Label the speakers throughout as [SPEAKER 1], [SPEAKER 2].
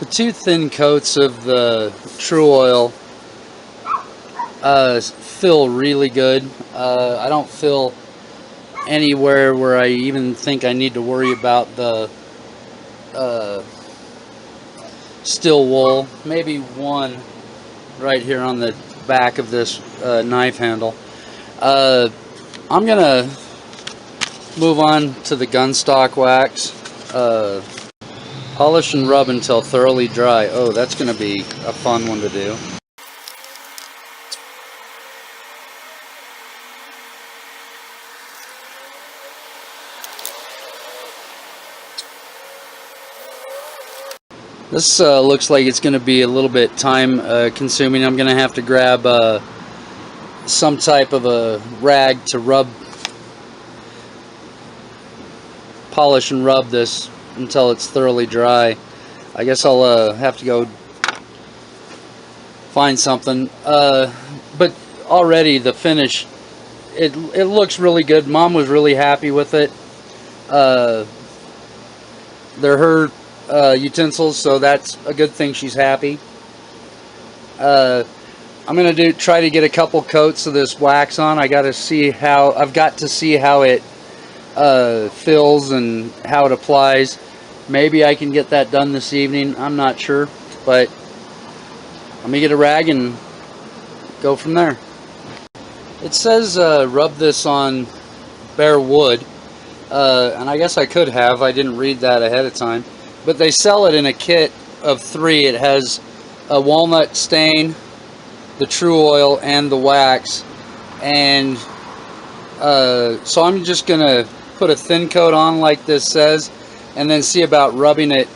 [SPEAKER 1] The two thin coats of the Tru-Oil feel really good. I don't feel anywhere where I even think I need to worry about the steel wool. Maybe one right here on the back of this knife handle. I'm gonna move on to the gun stock wax. Polish and rub until thoroughly dry. Oh, that's gonna be a fun one to do. This looks like it's going to be a little bit time consuming. I'm going to have to grab some type of a rag to polish and rub this until it's thoroughly dry. I guess I'll have to go find something. But already the finish, it looks really good. Mom was really happy with it. They're her utensils, so that's a good thing. She's happy. I'm gonna try to get a couple coats of this wax on. I've got to see how it fills and how it applies. Maybe I can get that done this evening. I'm not sure, but let me get a rag and go from there. It says rub this on bare wood, and I guess I could have. I didn't read that ahead of time. But they sell it in a kit of 3. It has a walnut stain, the Tru-Oil, and the wax. And so I'm just going to put a thin coat on like this says, and then see about rubbing it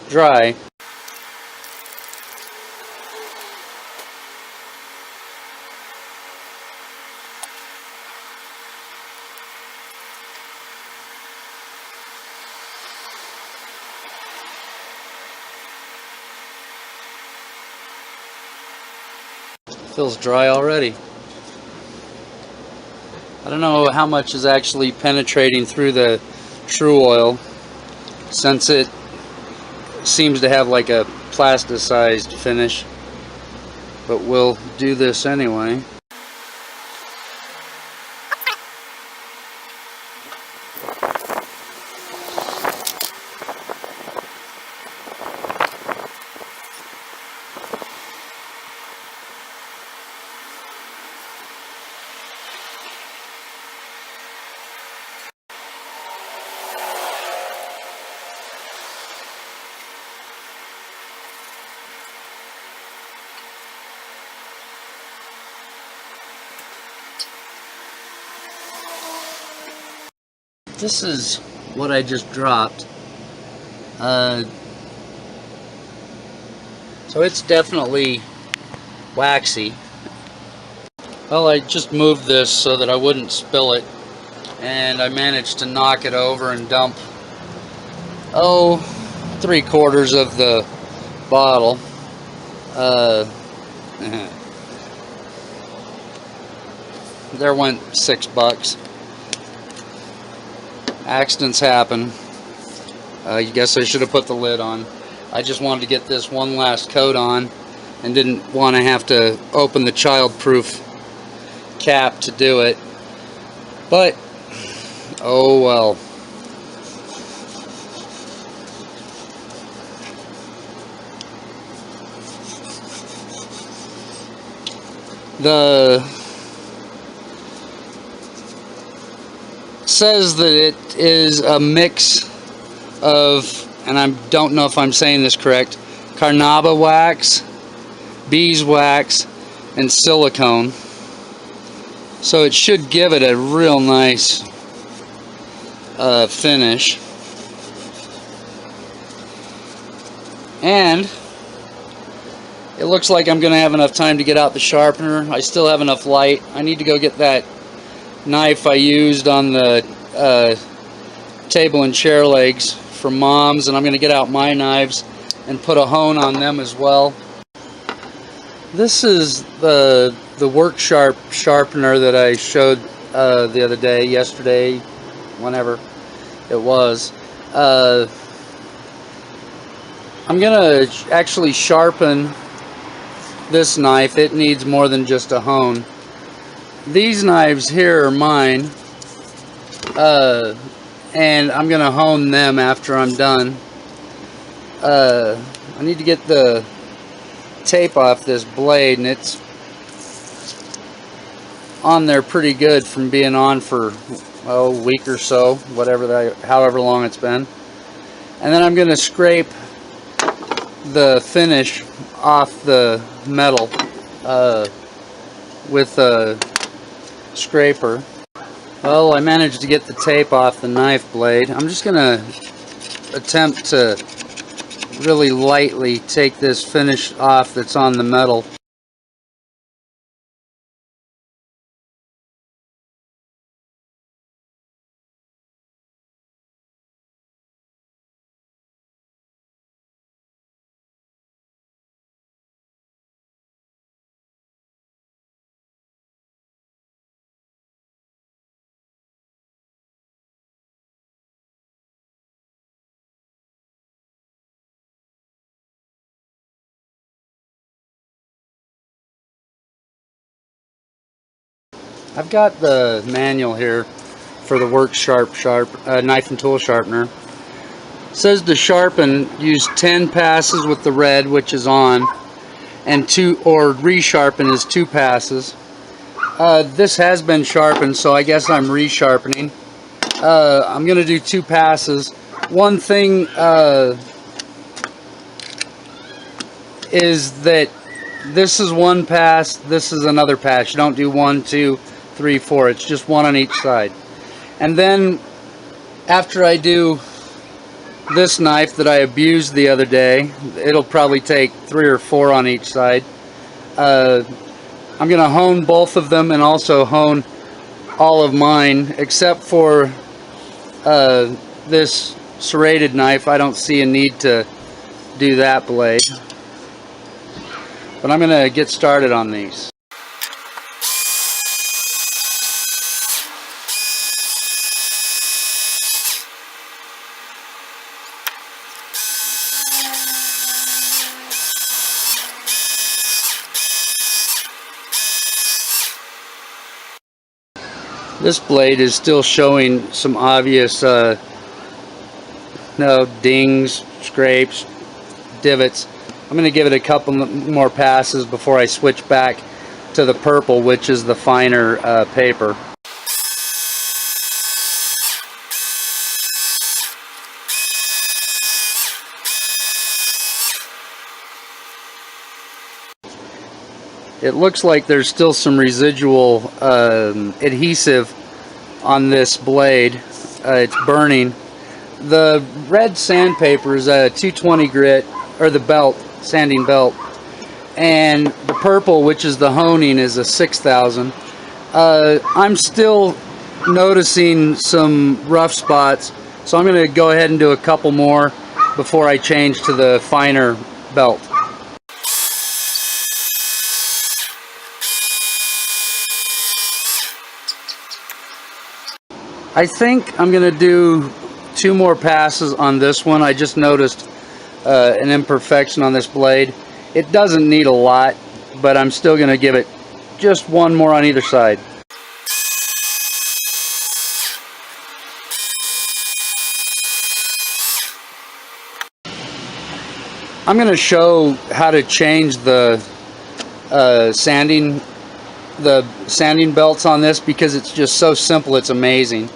[SPEAKER 1] dry. Feels dry already. I don't know how much is actually penetrating through the Tru-Oil, since it seems to have like a plasticized finish, but we'll do this anyway. This is what I just dropped. So it's definitely waxy. Well, I just moved this so that I wouldn't spill it, and I managed to knock it over and dump 3/4 of the bottle. There went $6. Accidents happen. I guess I should have put the lid on. I just wanted to get this one last coat on and didn't want to have to open the child-proof cap to do it. But, oh well. Says that it is a mix of, and I don't know if I'm saying this correct, carnauba wax, beeswax, and silicone. So it should give it a real nice finish. And it looks like I'm going to have enough time to get out the sharpener. I still have enough light. I need to go get that knife I used on the table and chair legs from Mom's, and I'm going to get out my knives and put a hone on them as well. This is the work sharpener that I showed the other day, yesterday, whenever it was. I'm gonna actually sharpen this knife. It needs more than just a hone. These knives here are mine, and I'm gonna hone them after I'm done. I need to get the tape off this blade, and it's on there pretty good from being on for a week or so, however long it's been. And then I'm going to scrape the finish off the metal with a scraper. Well, I managed to get the tape off the knife blade. I'm just going to attempt to really lightly take this finish off that's on the metal. I've got the manual here for the Work Sharp knife and tool sharpener. It says to sharpen, use 10 passes with the red, which is on, and resharpen is 2 passes. This has been sharpened, so I guess I'm resharpening. I'm going to do 2 passes. One thing is that this is 1 pass, this is another pass. You don't do 1, 2, 3, 4. It's just 1 on each side. And then after I do this knife that I abused the other day, it'll probably take 3 or 4 on each side. I'm going to hone both of them and also hone all of mine, except for this serrated knife. I don't see a need to do that blade. But I'm going to get started on these. This blade is still showing some obvious dings, scrapes, divots. I'm going to give it a couple more passes before I switch back to the purple, which is the finer paper. It looks like there's still some residual adhesive on this blade. It's burning. The red sandpaper is a 220 grit, or the belt, sanding belt, and the purple, which is the honing, is a 6000. I'm still noticing some rough spots, so I'm going to go ahead and do a couple more before I change to the finer belt. I think I'm going to do 2 more passes on this one. I just noticed an imperfection on this blade. It doesn't need a lot, but I'm still going to give it just 1 more on either side. I'm going to show how to change the sanding belts on this, because it's just so simple, it's amazing.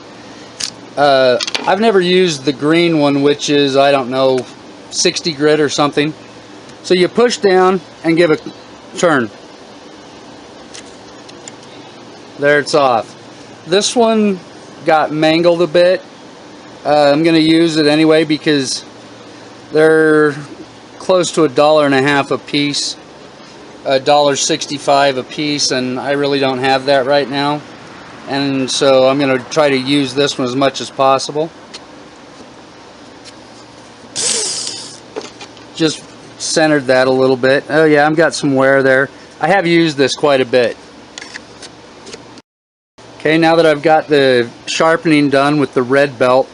[SPEAKER 1] I've never used the green one, which is, I don't know, 60 grit or something. So you push down and give a turn. There, it's off. This one got mangled a bit. I'm going to use it anyway because they're close to $1.50 a piece, $1.65 a piece, and I really don't have that right now. And so I'm going to try to use this one as much as possible. Just centered that a little bit. Oh yeah, I've got some wear there. I have used this quite a bit. Okay, now that I've got the sharpening done with the red belt,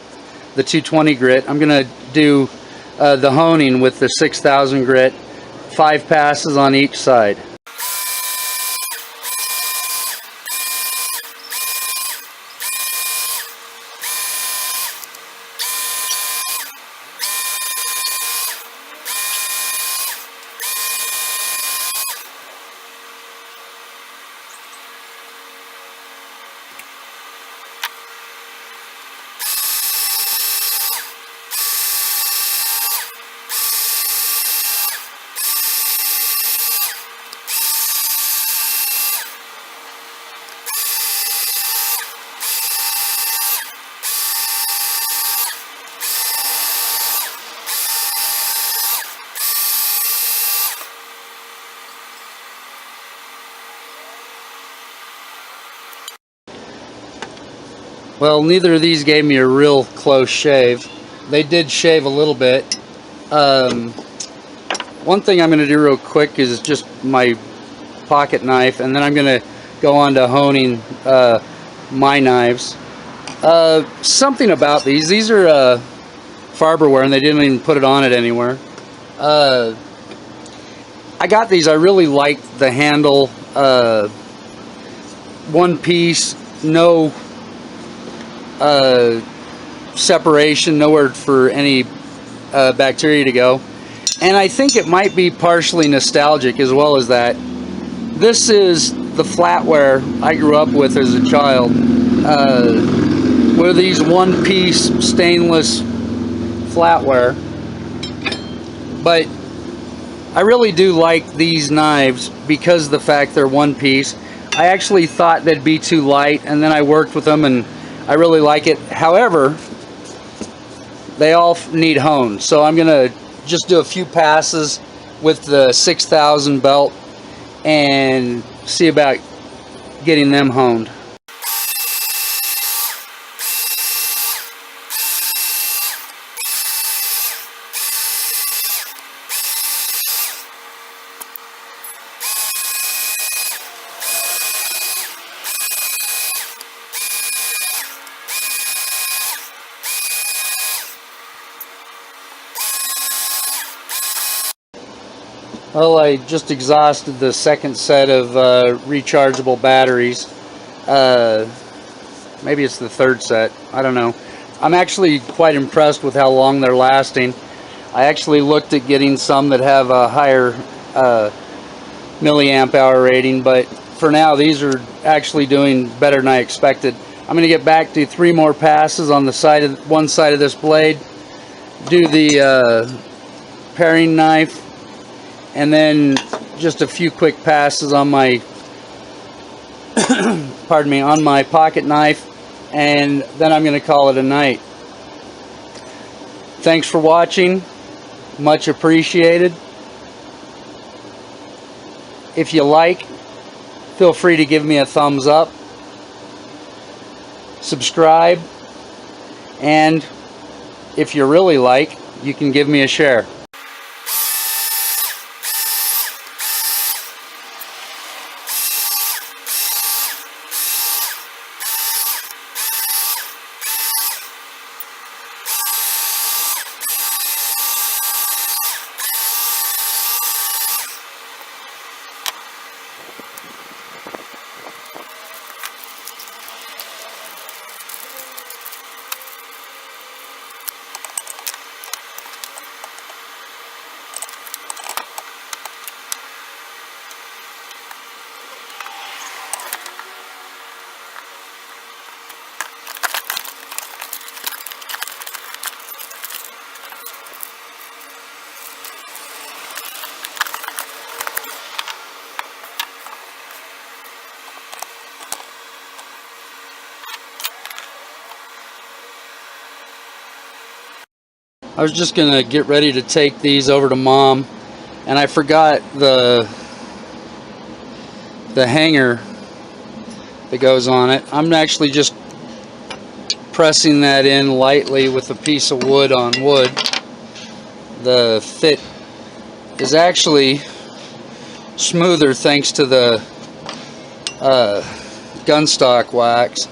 [SPEAKER 1] the 220 grit, I'm going to do the honing with the 6000 grit, 5 passes on each side. Well, neither of these gave me a real close shave. They did shave a little bit. One thing I'm going to do real quick is just my pocket knife, and then I'm going to go on to honing my knives. Something about these are Farberware, and they didn't even put it on it anywhere. I got these. I really liked the handle. One piece, no separation, nowhere for any bacteria to go. And I think it might be partially nostalgic as well as that. This is the flatware I grew up with as a child. Were these one-piece stainless flatware. But I really do like these knives because of the fact they're one piece. I actually thought they'd be too light, and then I worked with them and I really like it. However, they all need honed, so I'm gonna just do a few passes with the 6000 belt and see about getting them honed. Well, I just exhausted the second set of rechargeable batteries. Maybe it's the third set. I don't know. I'm actually quite impressed with how long they're lasting. I actually looked at getting some that have a higher milliamp hour rating, but for now these are actually doing better than I expected. I'm going to get back to 3 more passes on the side of one side of this blade, do the paring knife, and then just a few quick passes on my pardon me, on my pocket knife, and then I'm going to call it a night. Thanks for watching, much appreciated. If you like, feel free to give me a thumbs up, subscribe, and if you really like, you can give me a share. I was just gonna get ready to take these over to Mom, and I forgot the hanger that goes on it. I'm actually just pressing that in lightly with a piece of wood on wood. The fit is actually smoother thanks to the gun stock wax.